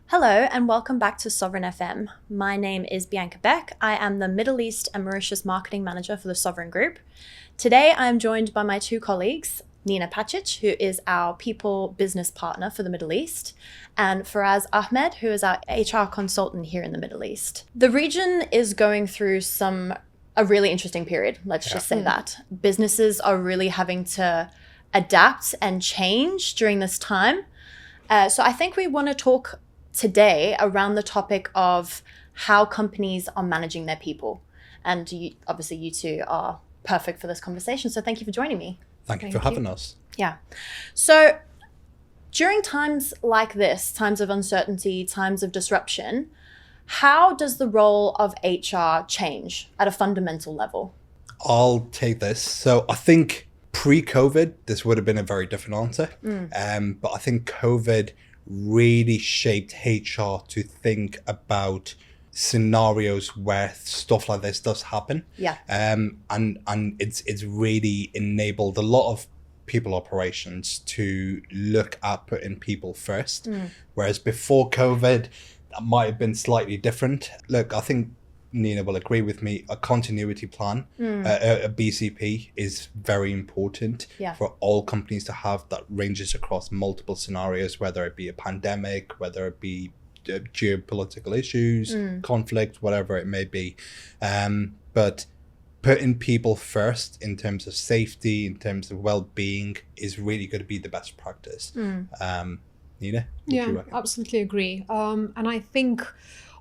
Hello and welcome back to Sovereign FM. My name is Bianca Beck. I am the Middle East and Mauritius Marketing Manager for the Sovereign Group. Today I am joined by my two colleagues, Nina Pacic, who is our People Business Partner for the Middle East, and Faraz Ahmed, who is our HR consultant here in the Middle East. The region is going through a really interesting period, let's just say that. Businesses are really having to adapt and change during this time. So I think we want to talk today around the topic of how companies are managing their people. And obviously you two are perfect for this conversation. So thank you for joining me. Thank you for having us. Yeah. So during times like this, times of uncertainty, times of disruption, how does the role of HR change at a fundamental level? I'll take this. So I think pre-COVID, this would have been a very different answer. But I think COVID really shaped HR to think about scenarios where stuff like this does happen. Yeah. And it's really enabled a lot of people operations to look at putting people first. Whereas before COVID, that might have been slightly different. Look, I think Nina will agree with me, a continuity plan, a BCP is very important for all companies to have, that ranges across multiple scenarios, whether it be a pandemic, whether it be geopolitical issues, conflict, whatever it may be. But putting people first in terms of safety, in terms of well-being, is really going to be the best practice. Nina? Yeah, absolutely agree. And I think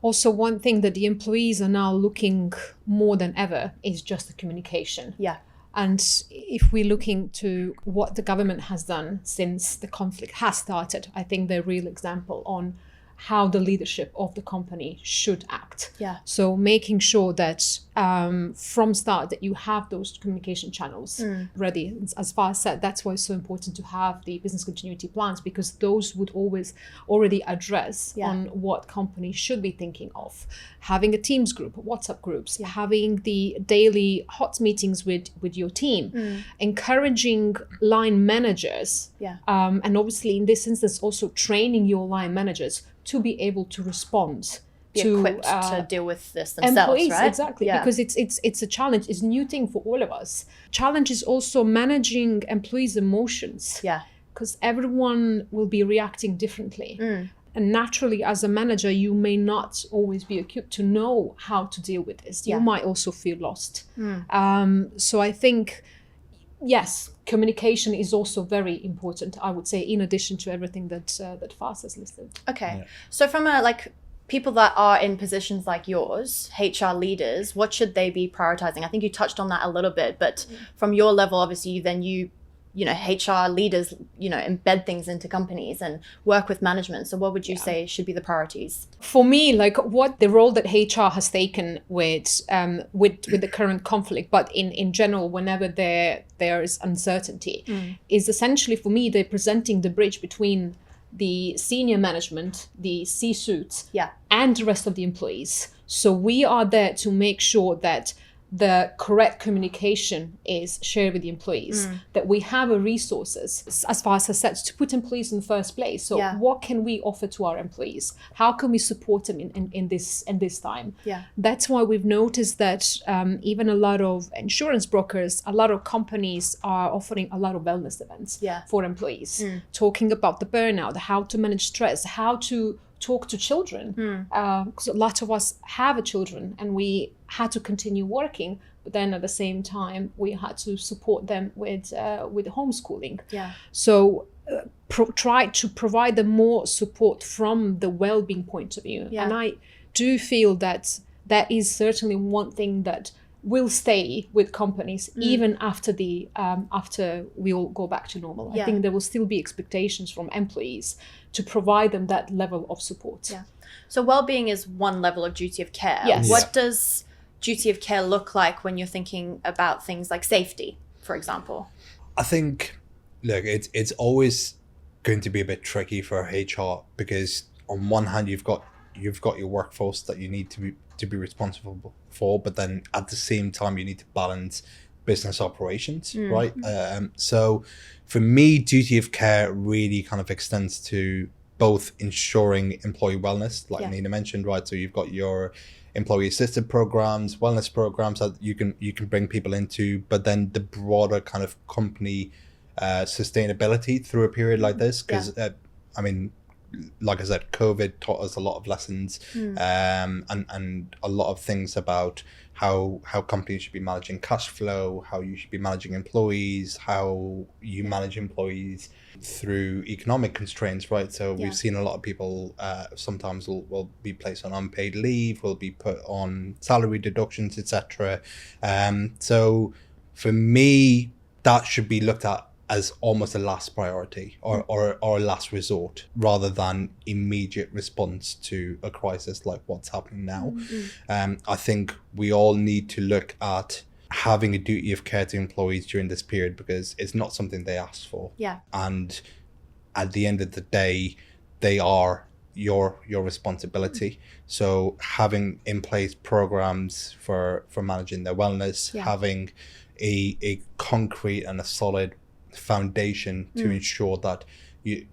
also one thing that the employees are now looking more than ever is just the communication. Yeah. And if we're looking to what the government has done since the conflict has started, I think they're a real example on how the leadership of the company should act. Yeah. So making sure that from start that you have those communication channels ready. As far as said, that's why it's so important to have the business continuity plans, because those would always already address on what companies should be thinking of. Having a Teams group, WhatsApp groups, having the daily hot meetings with your team, encouraging line managers, and obviously in this instance also training your line managers to be able to respond, be equipped to deal with this themselves, employees, right? Exactly, because it's a challenge. It's a new thing for all of us. Challenge is also managing employees' emotions. Yeah, because everyone will be reacting differently. And naturally, as a manager, you may not always be equipped to know how to deal with this. You might also feel lost. So I think, yes, communication is also very important, I would say, in addition to everything that Faraz has listed. Okay. Yeah. So from people that are in positions like yours, HR leaders, what should they be prioritizing? I think you touched on that a little bit, but from your level, obviously, you know, HR leaders, you know, embed things into companies and work with management. So what would you say should be the priorities? For me, like what the role that HR has taken with the current conflict, but in general, whenever there is uncertainty, is essentially for me, they're presenting the bridge between the senior management, the C-suites, and the rest of the employees. So we are there to make sure that the correct communication is shared with the employees, that we have resources, as far as I said, to put employees in the first place. So what can we offer to our employees? How can we support them in this time? Yeah. That's why we've noticed that even a lot of insurance brokers, a lot of companies are offering a lot of wellness events for employees, talking about the burnout, how to manage stress, how to talk to children, because a lot of us have children and we had to continue working, but then at the same time we had to support them with homeschooling. So try to provide them more support from the well-being point of view. And I do feel that that is certainly one thing that will stay with companies even after after we all go back to normal. I think there will still be expectations from employees to provide them that level of support. Yeah. So well-being is one level of duty of care. Yes. What does duty of care look like when you're thinking about things like safety, for example? I think, look, it's always going to be a bit tricky for HR, because on one hand you've got your workforce that you need to be responsible for, but then at the same time you need to balance business operations, right? So for me, duty of care really kind of extends to both ensuring employee wellness, like Nina mentioned, right? So you've got your employee assisted programs, wellness programs that you can bring people into, but then the broader kind of company sustainability through a period like this, because I mean, like I said, COVID taught us a lot of lessons, and a lot of things about how companies should be managing cash flow, how you should be managing employees, how you manage employees through economic constraints, right? So we've seen a lot of people sometimes will be placed on unpaid leave, will be put on salary deductions, etc. So for me, that should be looked at as almost a last priority or a last resort, rather than immediate response to a crisis like what's happening now. I think we all need to look at having a duty of care to employees during this period, because it's not something they asked for. And at the end of the day, they are your responsibility. So having in place programs for managing their wellness, having a concrete and a solid foundation to ensure that you,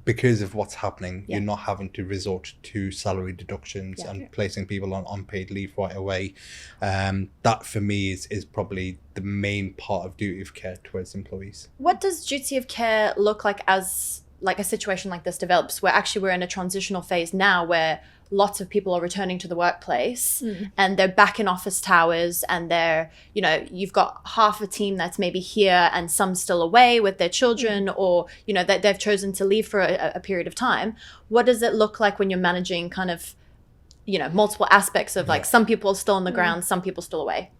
because of what's happening, you're not having to resort to salary deductions and placing people on unpaid leave right away. That for me is probably the main part of duty of care towards employees. What does duty of care look like as like a situation like this develops, where actually we're in a transitional phase now where lots of people are returning to the workplace and they're back in office towers, and they're, you know, you've got half a team that's maybe here and some still away with their children, or, you know, that they've chosen to leave for a period of time. What does it look like when you're managing kind of, you know, multiple aspects of like some people still on the ground, some people still away?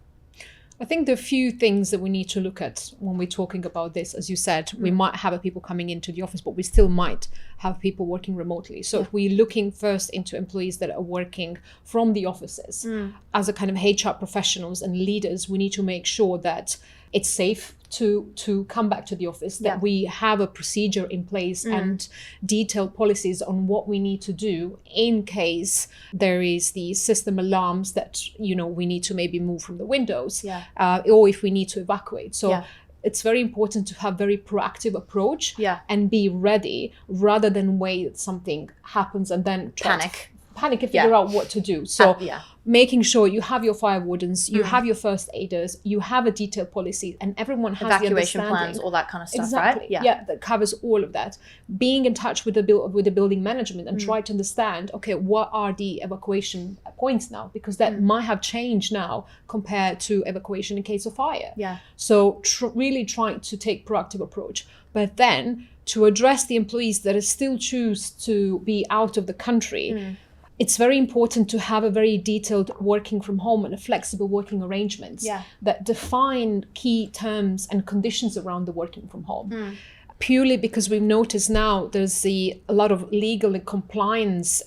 I think there are a few things that we need to look at when we're talking about this. As you said, we might have people coming into the office, but we still might have people working remotely. So if we're looking first into employees that are working from the offices, as a kind of HR professionals and leaders, we need to make sure that it's safe to come back to the office, that we have a procedure in place and detailed policies on what we need to do in case there is the system alarms that, you know, we need to maybe move from the windows, or if we need to evacuate. So it's very important to have very proactive approach and be ready, rather than wait that something happens and then panic and figure out what to do. So making sure you have your fire wardens, you have your first aiders, you have a detailed policy, and everyone has evacuation the plans, all that kind of stuff, right? That covers all of that. Being in touch with the building management and try to understand, okay, what are the evacuation points now? Because that might have changed now compared to evacuation in case of fire. So really trying to take proactive approach. But then to address the employees that still choose to be out of the country, it's very important to have a very detailed working from home and a flexible working arrangements that define key terms and conditions around the working from home. Purely because we've noticed now there's a lot of legal and compliance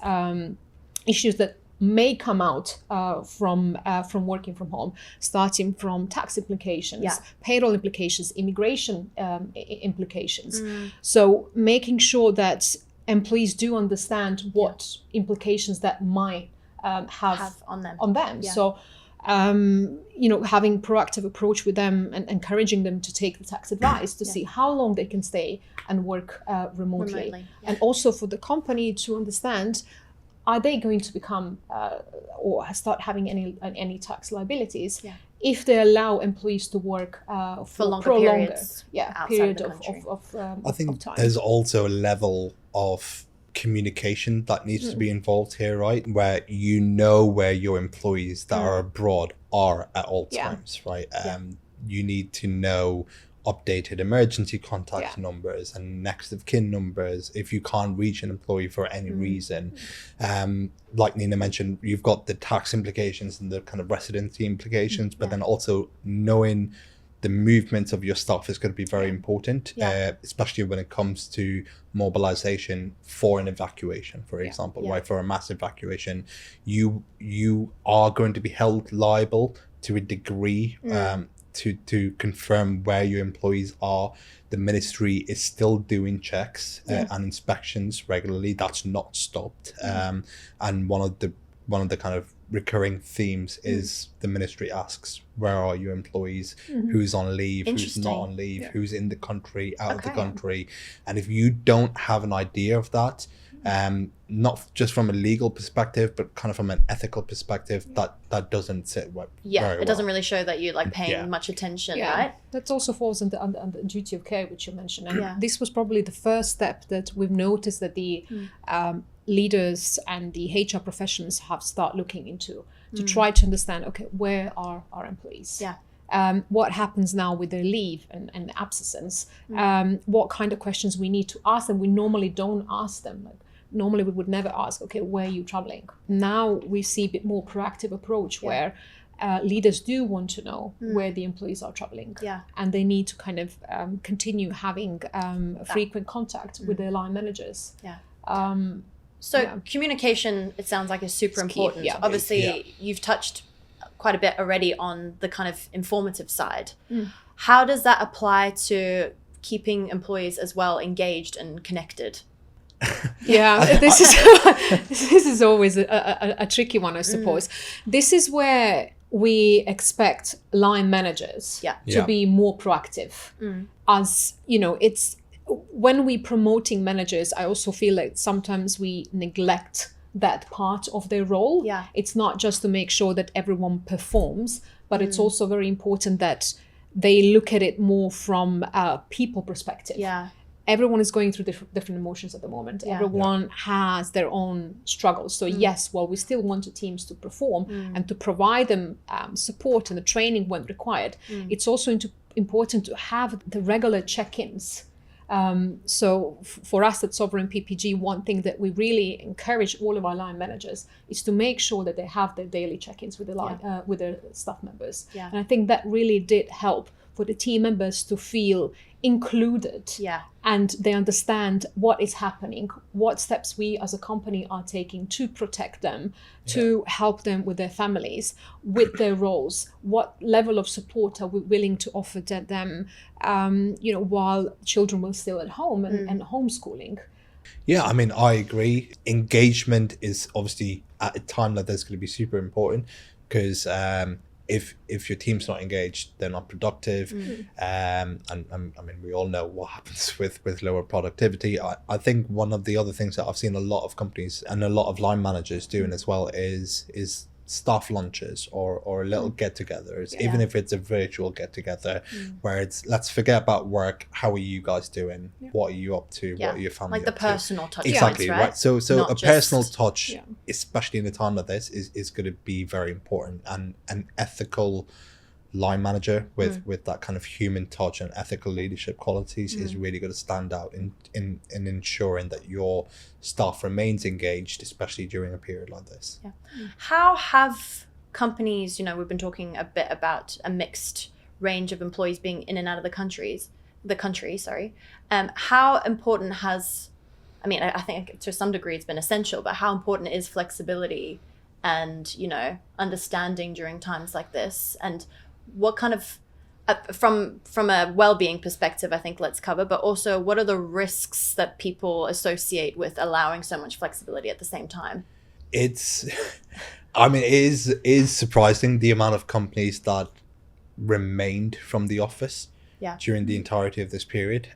issues that may come out from working from home, starting from tax implications, payroll implications, immigration implications. So making sure that employees do understand what implications that might have on them. So, you know, having proactive approach with them and encouraging them to take the tax advice to see how long they can stay and work remotely. And also for the company to understand, are they going to become or start having any tax liabilities if they allow employees to work for longer periods, period of I think of time. There's also a level of communication that needs to be involved here, right? Where you know where your employees that are abroad are at all times, right? You need to know updated emergency contact numbers and next of kin numbers if you can't reach an employee for any reason. Like Nina mentioned, you've got the tax implications and the kind of residency implications, but then also knowing the movement of your staff is going to be very important, especially when it comes to mobilization for an evacuation, for example, right? For a mass evacuation, you are going to be held liable to a degree to confirm where your employees are. The ministry is still doing checks and inspections regularly. That's not stopped. And one of the kind of recurring themes is the ministry asks, where are your employees? Who's on leave? Who's not on leave? Who's in the country, out of the country? And if you don't have an idea of that, not just from a legal perspective, but kind of from an ethical perspective, that doesn't sit very it doesn't really show that you're like paying much attention, right? That also falls under duty of care, which you mentioned. And this was probably the first step that we've noticed that the leaders and the HR professionals have started looking into to try to understand, okay, where are our employees? What happens now with their leave and absence? What kind of questions we need to ask them? We normally don't ask them. Like, normally we would never ask, okay, where are you traveling? Now we see a bit more proactive approach where leaders do want to know where the employees are traveling. And they need to kind of continue having frequent contact with their line managers. So communication, it sounds like, is super important. Obviously, you've touched quite a bit already on the kind of informative side. How does that apply to keeping employees as well engaged and connected? This is always a tricky one, I suppose. This is where we expect line managers to be more proactive. As you know, it's when we promoting managers, I also feel like sometimes we neglect that part of their role. It's not just to make sure that everyone performs, but it's also very important that they look at it more from a people perspective. Everyone is going through different emotions at the moment. Everyone has their own struggles. So yes, while we still want the teams to perform and to provide them support and the training when required, it's also important to have the regular check-ins. So for us at Sovereign PPG, one thing that we really encourage all of our line managers is to make sure that they have their daily check-ins with with their staff members. And I think that really did help for the team members to feel included, and they understand what is happening, what steps we as a company are taking to protect them, to help them with their families, with their roles, what level of support are we willing to offer to them, while children were still at home and homeschooling. I mean, I agree. Engagement is obviously at a time like this going to be super important, because if your team's not engaged, they're not productive. And I mean, we all know what happens with lower productivity. I think one of the other things that I've seen a lot of companies and a lot of line managers doing as well is staff lunches or little get-togethers, even if it's a virtual get-together, where it's, let's forget about work. How are you guys doing? What are you up to? What are your family like the up personal to? touch Exactly, points, right? So Not a just, personal touch, especially in a time like this, is going to be very important. And an ethical line manager with that kind of human touch and ethical leadership qualities is really going to stand out in ensuring that your staff remains engaged, especially during a period like this. How have companies, we've been talking a bit about a mixed range of employees being in and out of the country, how important has, I think to some degree it's been essential, but how important is flexibility and, understanding during times like this? And what kind of, from a well-being perspective, I think let's cover, but also what are the risks that people associate with allowing so much flexibility at the same time? It is surprising the amount of companies that remained from the office during the entirety of this period.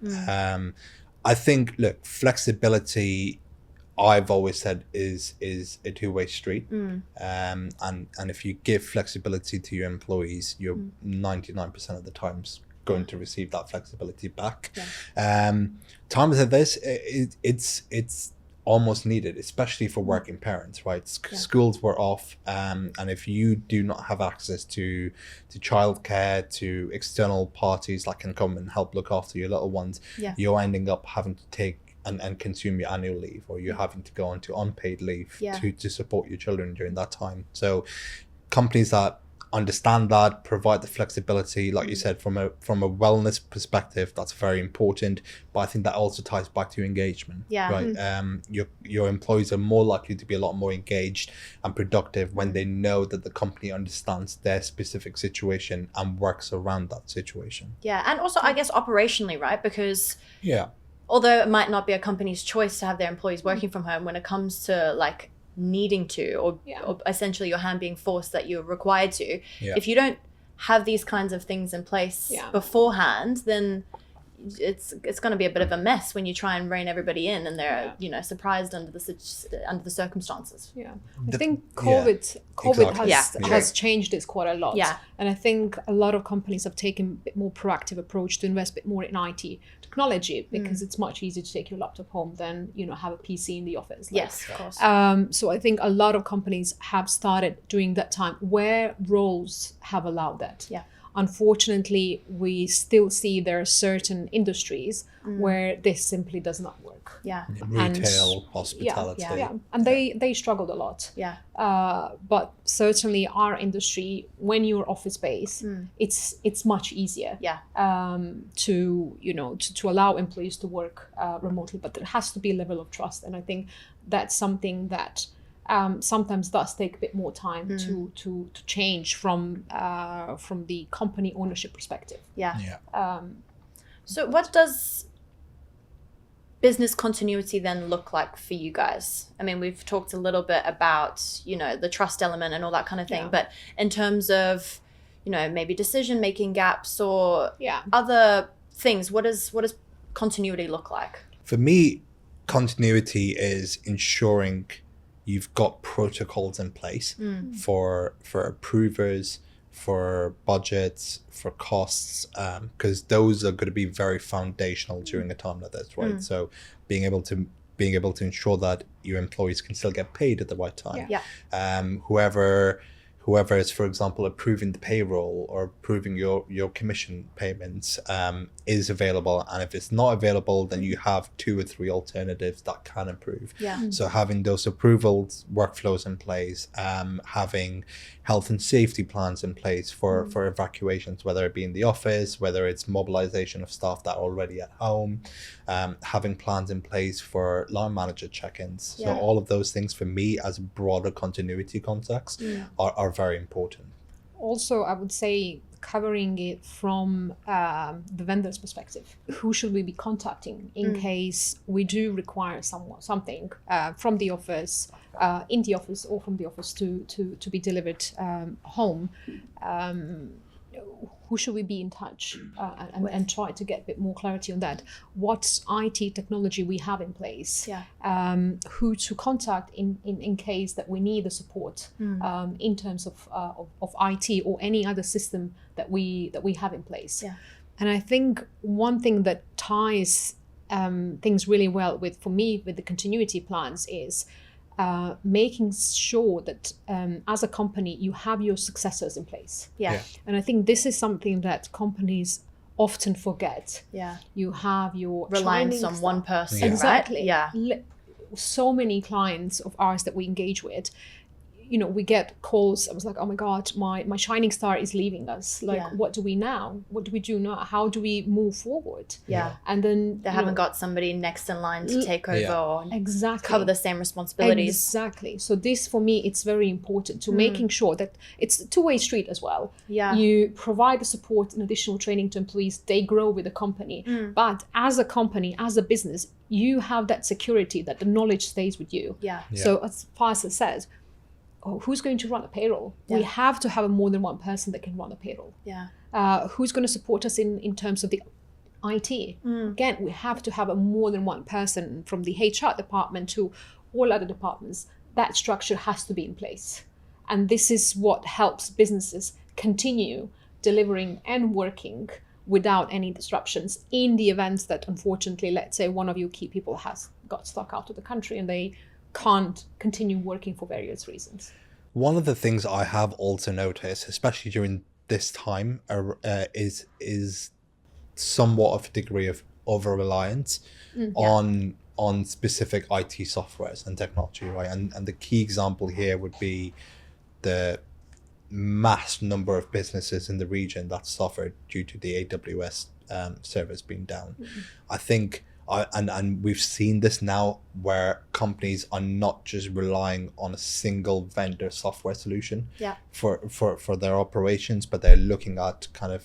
I think, look, flexibility, I've always said, is a two-way street. And if you give flexibility to your employees, you're 99% of the times going to receive that flexibility back. Times like this, it's almost needed, especially for working parents, right? Schools were off, and if you do not have access to childcare, to external parties that can come and help look after your little ones, you're ending up having to take and consume your annual leave, or you're having to go on to unpaid leave to support your children during that time. So companies that understand that, provide the flexibility, like you said, from a wellness perspective, that's very important. But I think that also ties back to engagement, right? Your employees are more likely to be a lot more engaged and productive when they know that the company understands their specific situation and works around that situation. And also, I guess, operationally, right? Because although it might not be a company's choice to have their employees working from home, when it comes to like needing to, or essentially your hand being forced that you're required to, if you don't have these kinds of things in place beforehand, then it's going to be a bit of a mess when you try and rein everybody in and they're surprised under the circumstances. I think COVID has changed this quite a lot, and I think a lot of companies have taken a bit more proactive approach to invest a bit more in IT technology, because it's much easier to take your laptop home than have a PC in the office. Yes, of course. So I think a lot of companies have started during that time where roles have allowed that. Unfortunately, we still see there are certain industries where this simply does not work. Retail, hospitality. And they struggled a lot. But certainly our industry, when you're office based, it's much easier. To allow employees to work remotely, but there has to be a level of trust, and I think that's something that sometimes does take a bit more time to change from the company ownership perspective. So what does business continuity then look like for you guys? I mean, we've talked a little bit about the trust element and all that kind of thing, but in terms of maybe decision making gaps or other things, what does continuity look like? For me, continuity is ensuring you've got protocols in place for approvers, for budgets, for costs, because those are going to be very foundational during a time like this, right? So being able to ensure that your employees can still get paid at the right time. Whoever is, for example, approving the payroll or approving your commission payments is available. And if it's not available, then you have 2 or 3 alternatives that can approve. So having those approvals, workflows in place, having health and safety plans in place for evacuations, whether it be in the office, whether it's mobilization of staff that are already at home, having plans in place for line manager check-ins. So all of those things for me as a broader continuity context are very important. Also, I would say covering it from the vendor's perspective. Who should we be contacting in case we do require something from the office, in the office, or from the office to be delivered home? Who should we be in touch and try to get a bit more clarity on that? What IT technology we have in place? Who to contact in case that we need the support in terms of IT or any other system that we have in place. And I think one thing that ties things really well with the continuity plans is making sure that as a company you have your successors in place. And I think this is something that companies often forget. You have your reliance on one person. Exactly. Right? So many clients of ours that we engage with, we get calls. I was like, oh my God, my shining star is leaving us. What do we now? What do we do now? How do we move forward? And then they haven't got somebody next in line to take over or cover the same responsibilities. Exactly. So this, for me, it's very important to making sure that it's a two-way street as well. You provide the support and additional training to employees. They grow with the company. But as a company, as a business, you have that security that the knowledge stays with you. So as Faraz said, who's going to run a payroll? We have to have more than one person that can run a payroll. Who's going to support us in terms of the IT? Again, we have to have more than one person, from the HR department to all other departments. That structure has to be in place. And this is what helps businesses continue delivering and working without any disruptions in the events that, unfortunately, let's say one of your key people has got stuck out of the country and they can't continue working for various reasons. One of the things I have also noticed, especially during this time, is somewhat of a degree of over-reliance on specific IT softwares and technology, right? And the key example here would be the mass number of businesses in the region that suffered due to the AWS servers being down. I think and we've seen this now where companies are not just relying on a single vendor software solution for their operations, but they're looking at kind of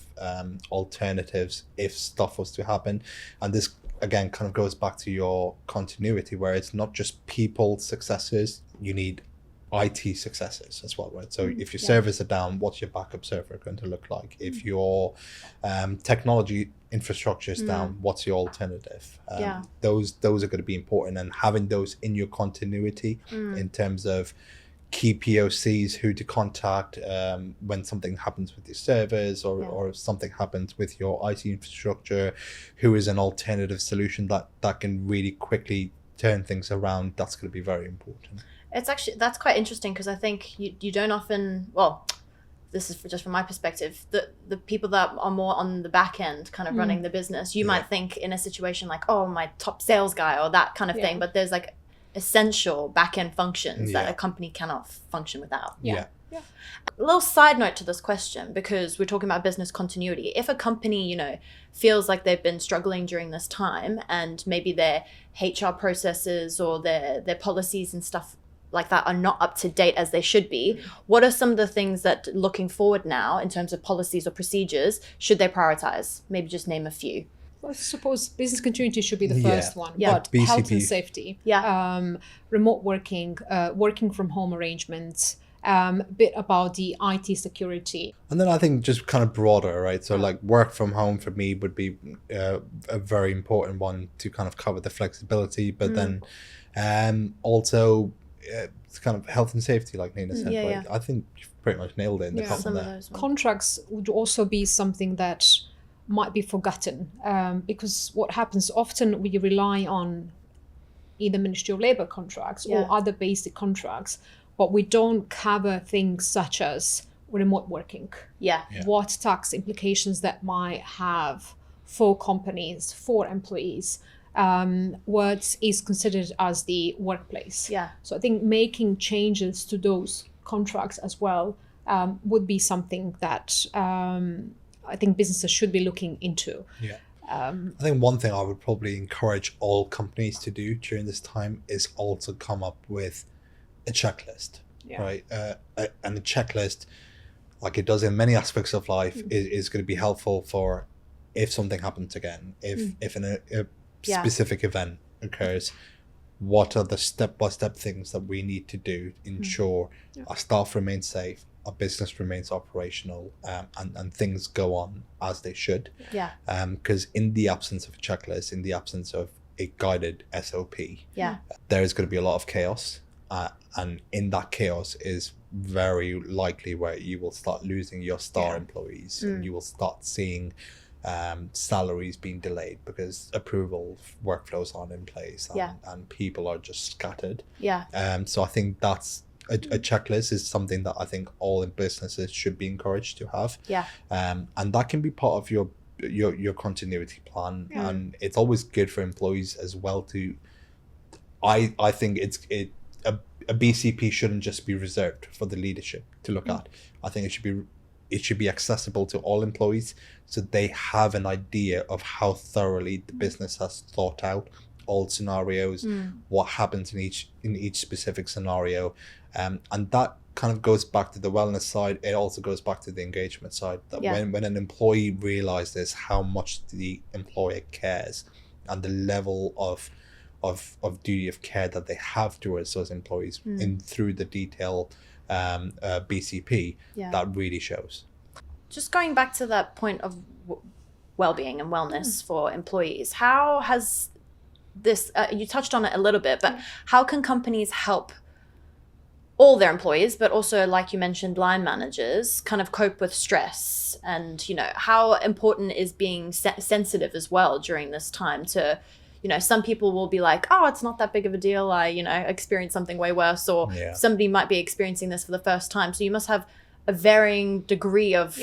alternatives if stuff was to happen. And this again kind of goes back to your continuity, where it's not just people successes, you need IT successes as well, right? So if your servers are down, what's your backup server going to look like? If your technology infrastructure is down, what's your alternative? Those are going to be important, and having those in your continuity in terms of key POCs, who to contact when something happens with your servers or if something happens with your IT infrastructure, who is an alternative solution that can really quickly turn things around. That's going to be very important. That's quite interesting, because I think you don't often, well, this is just from my perspective, the people that are more on the back end kind of running the business, you might think in a situation like, oh, my top sales guy or that kind of thing, but there's like essential back end functions that a company cannot function without. Yeah. A little side note to this question, because we're talking about business continuity. If a company, you know, feels like they've been struggling during this time, and maybe their HR processes or their policies and stuff like that are not up to date as they should be, what are some of the things that, looking forward now in terms of policies or procedures, should they prioritize? Maybe just name a few. Well, I suppose business continuity should be the first one, but BCP. health and safety, remote working, working from home arrangements, a bit about the IT security. And then I think just kind of broader, right? So like work from home for me would be a very important one to kind of cover the flexibility, but then also it's kind of health and safety, like Nina said. Right? I think you've pretty much nailed it in the couple there. Contracts would also be something that might be forgotten, because what happens often, we rely on either Ministry of Labour contracts or other basic contracts, but we don't cover things such as remote working. What tax implications that might have for companies, for employees, what is considered as the workplace. So I think making changes to those contracts as well would be something that I think businesses should be looking into. I think one thing I would probably encourage all companies to do during this time is also come up with a checklist, right? And a checklist, like it does in many aspects of life, is going to be helpful for if something happens again, if a specific event occurs, what are the step-by-step things that we need to do to ensure our staff remain safe, our business remains operational, and things go on as they should. Because in the absence of a checklist, in the absence of a guided SOP, there is going to be a lot of chaos. And in that chaos is very likely where you will start losing your star employees, and you will start seeing salaries being delayed because approval workflows aren't in place, and people are just scattered. So I think that's a checklist is something that I think all businesses should be encouraged to have. And that can be part of your continuity plan. And it's always good for employees as well to, I think a BCP shouldn't just be reserved for the leadership to look at. I think it should be accessible to all employees, so they have an idea of how thoroughly the business has thought out all scenarios, what happens in each specific scenario, and that kind of goes back to the wellness side. It also goes back to the engagement side, that when an employee realizes how much the employer cares and the level of duty of care that they have towards those employees through the detail BCP, that really shows. Just going back to that point of well-being and wellness for employees, how has this, you touched on it a little bit, but how can companies help all their employees, but also, like you mentioned, line managers, kind of cope with stress? And, you know, how important is being sensitive as well during this time to, you know, some people will be like, oh, it's not that big of a deal, I, you know, experienced something way worse, or somebody might be experiencing this for the first time. So you must have a varying degree of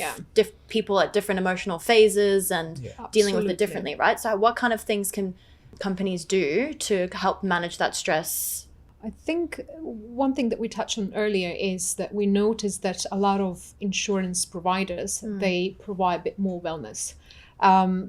people at different emotional phases and dealing with it differently, right? So what kind of things can companies do to help manage that stress? I think one thing that we touched on earlier is that we noticed that a lot of insurance providers, they provide a bit more wellness.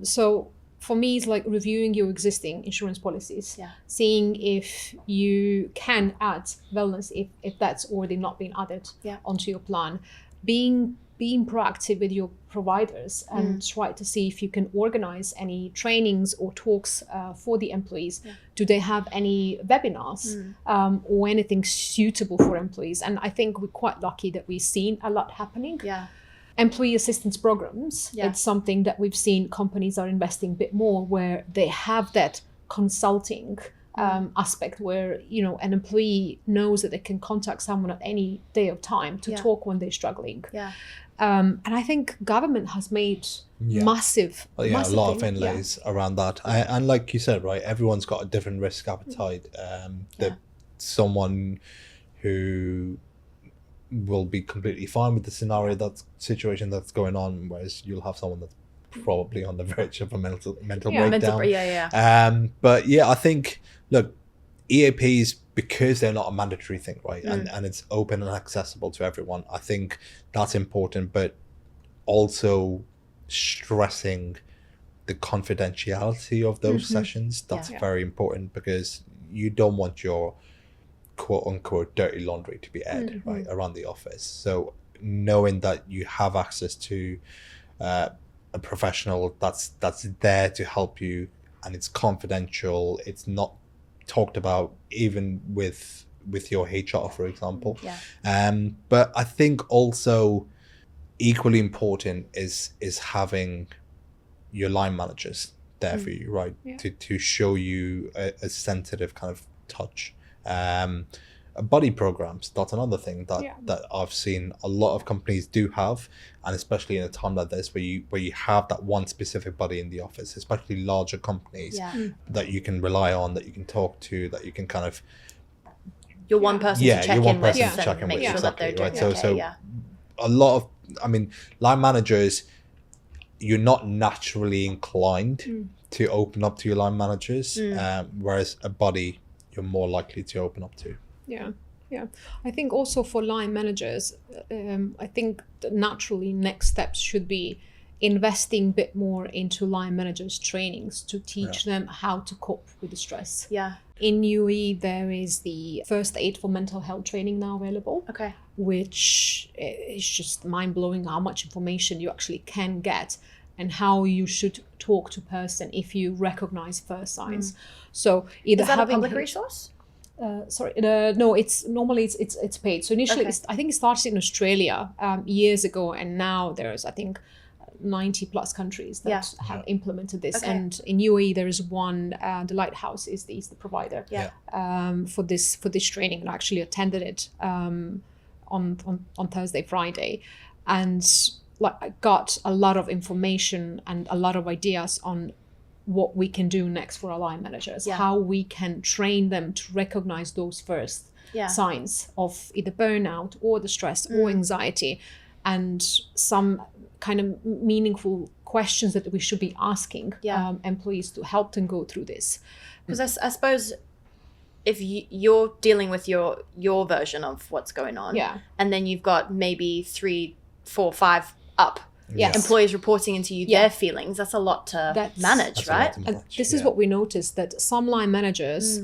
So for me, it's like reviewing your existing insurance policies, seeing if you can add wellness if that's already not been added onto your plan. Being being proactive with your providers and try to see if you can organize any trainings or talks for the employees. Do they have any webinars or anything suitable for employees? And I think we're quite lucky that we've seen a lot happening. Employee assistance programs, it's something that we've seen companies are investing a bit more, where they have that consulting aspect where, you know, an employee knows that they can contact someone at any day of time to talk when they're struggling. And I think government has made massive a lot of inlays around that. And like you said, right, everyone's got a different risk appetite. That someone who will be completely fine with the situation that's going on, whereas you'll have someone that's probably on the verge of a mental breakdown. But yeah, I think, look, EAPs, because they're not a mandatory thing, right, and it's open and accessible to everyone, I think that's important, but also stressing the confidentiality of those sessions, that's very important, because you don't want your quote unquote dirty laundry to be aired right around the office. So knowing that you have access to a professional that's there to help you, and it's confidential, it's not talked about even with your HR, for example. But I think also equally important is having your line managers there for you, right, to show you a sensitive kind of touch. Buddy programs, that's another thing that I've seen a lot of companies do have, and especially in a time like this where you have that one specific buddy in the office, especially larger companies that you can rely on, that you can talk to, that you can kind of you're one person to check in with and make sure that they're doing right. So a lot of, I mean, line managers, you're not naturally inclined to open up to your line managers, whereas a buddy you're more likely to open up to. I think also for line managers, I think naturally next steps should be investing a bit more into line managers trainings to teach them how to cope with the stress. In UAE there is the first aid for mental health training now available, which is just mind-blowing how much information you actually can get and how you should talk to person if you recognize first signs. So either is that having a public resource? No, it's normally it's paid. So initially, I think it started in Australia years ago, and now there's, I think, 90 plus countries that have implemented this. And in UAE there is one, the Lighthouse is the provider for this training, and I actually attended it on Thursday, Friday, and like I got a lot of information and a lot of ideas on what we can do next for our line managers, how we can train them to recognize those first signs of either burnout or the stress or anxiety, and some kind of meaningful questions that we should be asking employees to help them go through this. Because I suppose if you're dealing with your version of what's going on, and then you've got maybe 3, 4, 5 up employees reporting into you their feelings, that's a lot to manage, right? And this is what we noticed, that some line managers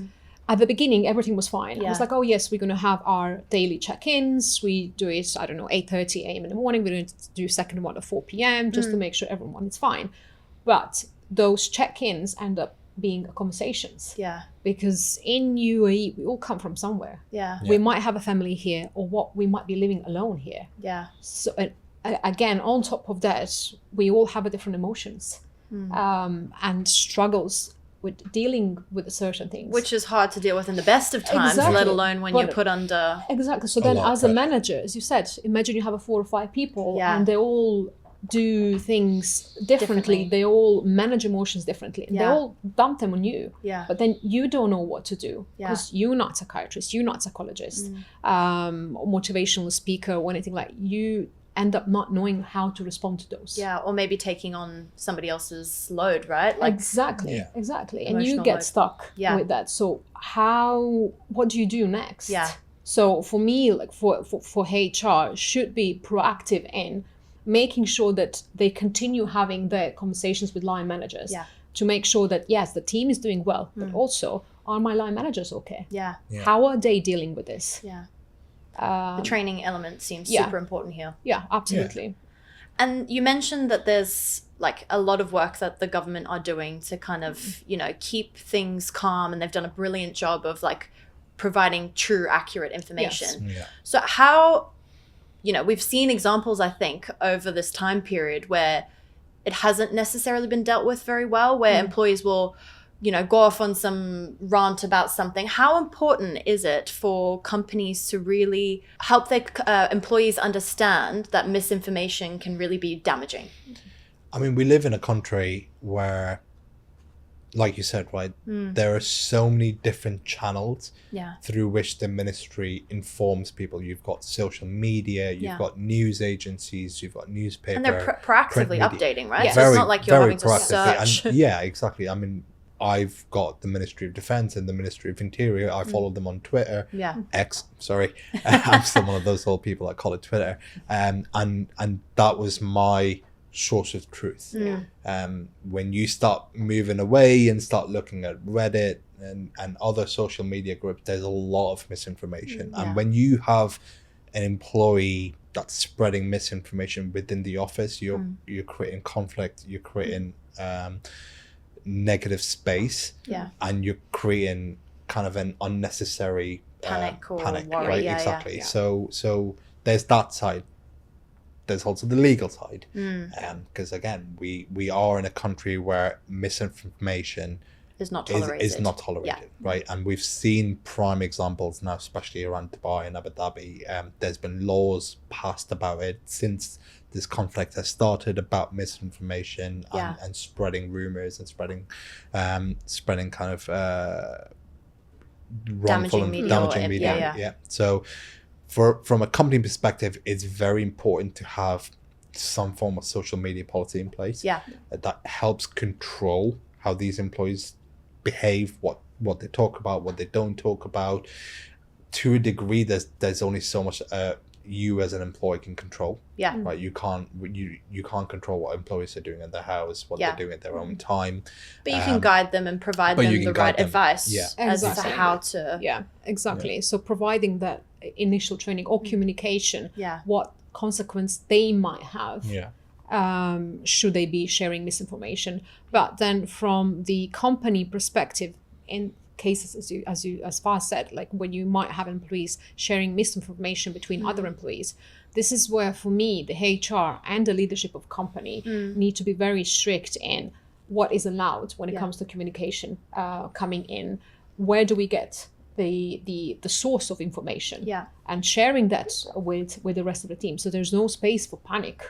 at the beginning everything was fine. It was like, oh yes, we're going to have our daily check-ins, we do it, I don't know, 8:30 a.m. in the morning, we're going to do second one at 4 p.m. just to make sure everyone is fine. But those check-ins end up being conversations, because in UAE we all come from somewhere. We might have a family here, or what we might be living alone here. So again, on top of that, we all have a different emotions and struggles with dealing with certain things, which is hard to deal with in the best of times, let alone when you're put under so then as a manager, as you said, imagine you have 4 or 5 people and they all do things differently. They all manage emotions differently, and they all dump them on you, but then you don't know what to do, because you're not a psychiatrist, you're not a psychologist, or motivational speaker or anything. Like, you end up not knowing how to respond to those. Or maybe taking on somebody else's load, right? Like, exactly. And you get stuck with that. So what do you do next? So for me, like for HR, should be proactive in making sure that they continue having their conversations with line managers to make sure that, yes, the team is doing well, but also, are my line managers okay? How are they dealing with this? The training element seems super important here. Absolutely. And you mentioned that there's like a lot of work that the government are doing to kind of, keep things calm, and they've done a brilliant job of like providing true, accurate information. Yes. Yeah. So how, we've seen examples, I think, over this time period where it hasn't necessarily been dealt with very well, where employees will, go off on some rant about something. How important is it for companies to really help their employees understand that misinformation can really be damaging? I mean, we live in a country where, like you said, right, there are so many different channels through which the ministry informs people. You've got social media, you've got news agencies, you've got newspaper. And they're proactively updating, right? Yeah. So it's not like you're having to search. And, yeah, exactly. I mean, I've got the Ministry of Defense and the Ministry of Interior. I follow them on Twitter. Yeah. X, sorry. I'm still one of those old people that call it Twitter. And that was my source of truth. When you start moving away and start looking at Reddit and other social media groups, there's a lot of misinformation. And when you have an employee that's spreading misinformation within the office, you're creating conflict, you're creating negative space, and you're creating kind of an unnecessary panic or worry, right? Exactly. So there's that side. There's also the legal side, because again, we are in a country where misinformation is not tolerated. Right? And we've seen prime examples now, especially around Dubai and Abu Dhabi. There's been laws passed about it since this conflict has started, about misinformation and spreading rumors and spreading kind of wrongful and damaging media. Yeah. So from a company perspective, it's very important to have some form of social media policy in place that helps control how these employees behave, what they talk about, what they don't talk about. To a degree, there's only so much you as an employee can control. Right. You can't control what employees are doing in their house, what they're doing at their own time. But you can guide them and provide them the right advice as to how to. Yeah, exactly. So providing that initial training or communication, what consequence they might have. Should they be sharing misinformation? But then from the company perspective, in cases as Faraz said, like when you might have employees sharing misinformation between other employees, this is where for me the HR and the leadership of company need to be very strict in what is allowed when it comes to communication coming in. Where do we get the source of information and sharing that with the rest of the team, so there's no space for panic.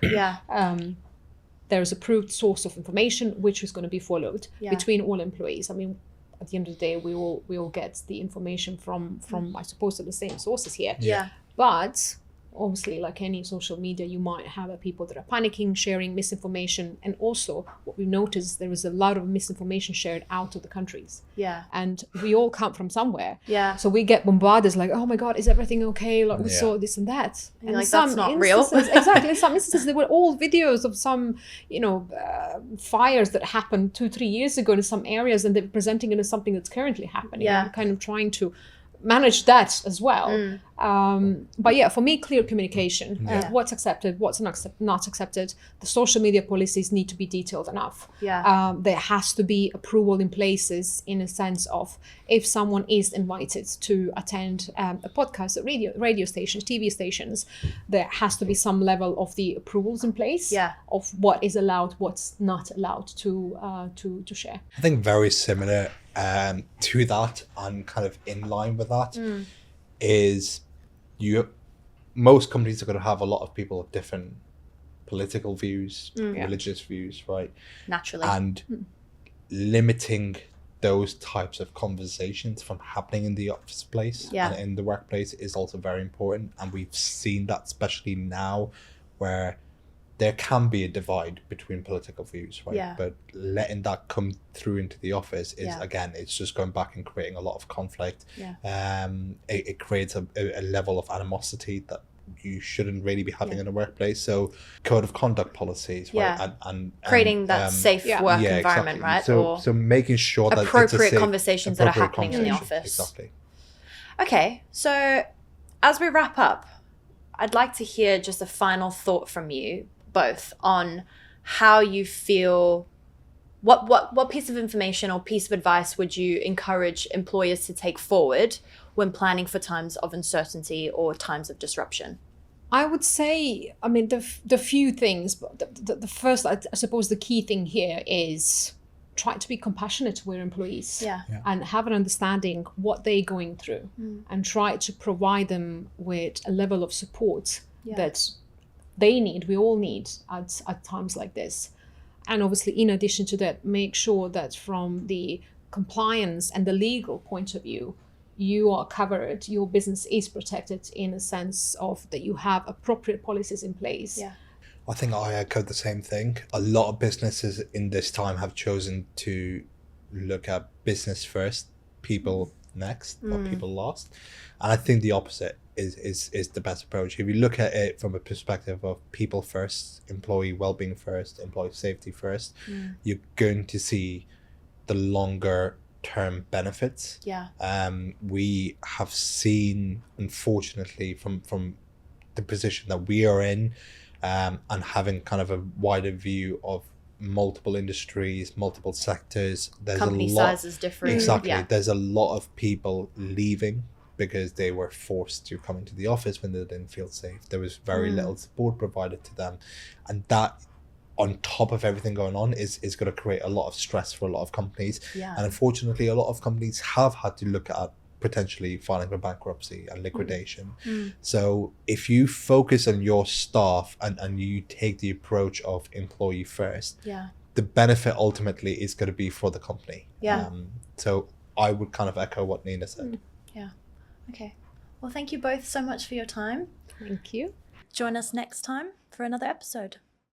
There's a proved source of information which is going to be followed between all employees. I mean, at the end of the day, we all get the information from I suppose the same sources here. But obviously, like any social media, you might have people that are panicking, sharing misinformation. And also what we've noticed, there is a lot of misinformation shared out of the countries. And we all come from somewhere. So we get bombarded like, oh my God, is everything okay? Like we saw this and that. And like, that's not real. Exactly. In some instances, there were all videos of some, fires that happened 2-3 years ago in some areas, and they're presenting it as something that's currently happening. And kind of trying to manage that as well. But yeah, for me, clear communication, what's accepted, what's not accepted. The social media policies need to be detailed enough. There has to be approval in places, in a sense of if someone is invited to attend a podcast, radio stations, TV stations, there has to be some level of the approvals in place of what is allowed, what's not allowed to share. I think very similar to that, and kind of in line with that, is most companies are going to have a lot of people of different political views, religious views, right? Naturally. And limiting those types of conversations from happening in the office place and in the workplace is also very important. And we've seen that, especially now, where there can be a divide between political views, right? But letting that come through into the office is, again, it's just going back and creating a lot of conflict. It creates a level of animosity that you shouldn't really be having in a workplace. So code of conduct policies, right? And creating that safe work environment, right? So making sure that appropriate conversations that are happening in the office. Exactly. Okay, so as we wrap up, I'd like to hear just a final thought from you, both on how you feel. What piece of information or piece of advice would you encourage employers to take forward when planning for times of uncertainty or times of disruption? I would say, I mean, the few things, but the first, I suppose the key thing here is try to be compassionate to your employees and have an understanding what they're going through and try to provide them with a level of support that they need, we all need at times like this. And obviously, in addition to that, make sure that from the compliance and the legal point of view, you are covered, your business is protected in a sense of that you have appropriate policies in place. Yeah. I think I echo the same thing. A lot of businesses in this time have chosen to look at business first, people next, or people last. And I think the opposite is the best approach. If you look at it from a perspective of people first, employee well-being first, employee safety first, you're going to see the longer term benefits. We have seen, unfortunately, from the position that we are in, and having kind of a wider view of multiple industries, multiple sectors, there's company a lot, size is different. exactly, there's a lot of people leaving because they were forced to come into the office when they didn't feel safe. There was very little support provided to them, and that, on top of everything going on, is going to create a lot of stress for a lot of companies. And unfortunately, a lot of companies have had to look at potentially filing for bankruptcy and liquidation. So if you focus on your staff and you take the approach of employee first, the benefit ultimately is going to be for the company. So I would kind of echo what Nina said. Okay. Well, thank you both so much for your time. Thank you. Join us next time for another episode.